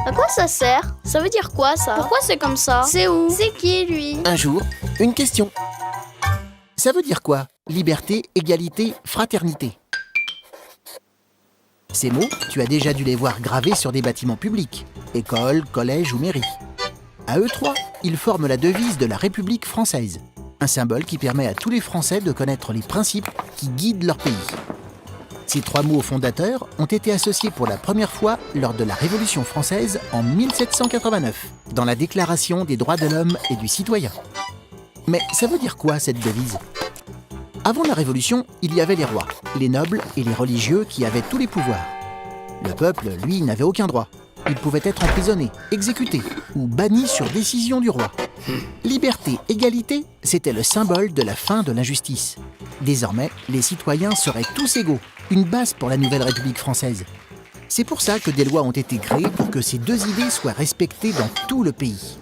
À quoi ça sert? Ça veut dire quoi ça? Pourquoi c'est comme ça? C'est où? C'est qui lui? Un jour, une question. Ça veut dire quoi? Liberté, égalité, fraternité. Ces mots, tu as déjà dû les voir gravés sur des bâtiments publics, écoles, collèges ou mairies. À eux trois, ils forment la devise de la République française, un symbole qui permet à tous les Français de connaître les principes qui guident leur pays. Ces trois mots fondateurs ont été associés pour la première fois lors de la Révolution française en 1789, dans la Déclaration des droits de l'homme et du citoyen. Mais ça veut dire quoi cette devise? Avant la Révolution, il y avait les rois, les nobles et les religieux qui avaient tous les pouvoirs. Le peuple, lui, n'avait aucun droit. Il pouvait être emprisonné, exécuté ou banni sur décision du roi. Liberté, égalité, c'était le symbole de la fin de l'injustice. Désormais, les citoyens seraient tous égaux, une base pour la nouvelle République française. C'est pour ça que des lois ont été créées pour que ces deux idées soient respectées dans tout le pays.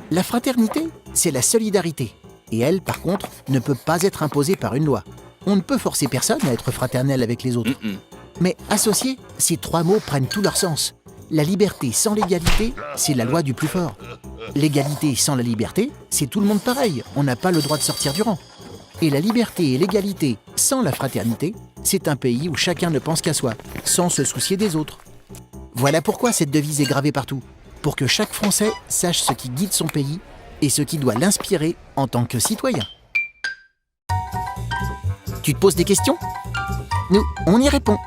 La fraternité, c'est la solidarité. Et elle, par contre, ne peut pas être imposée par une loi. On ne peut forcer personne à être fraternel avec les autres. Mais associés, ces trois mots prennent tout leur sens. La liberté sans l'égalité, c'est la loi du plus fort. L'égalité sans la liberté, c'est tout le monde pareil, on n'a pas le droit de sortir du rang. Et la liberté et l'égalité sans la fraternité, c'est un pays où chacun ne pense qu'à soi, sans se soucier des autres. Voilà pourquoi cette devise est gravée partout, pour que chaque Français sache ce qui guide son pays et ce qui doit l'inspirer en tant que citoyen. Tu te poses des questions? Nous, on y répond.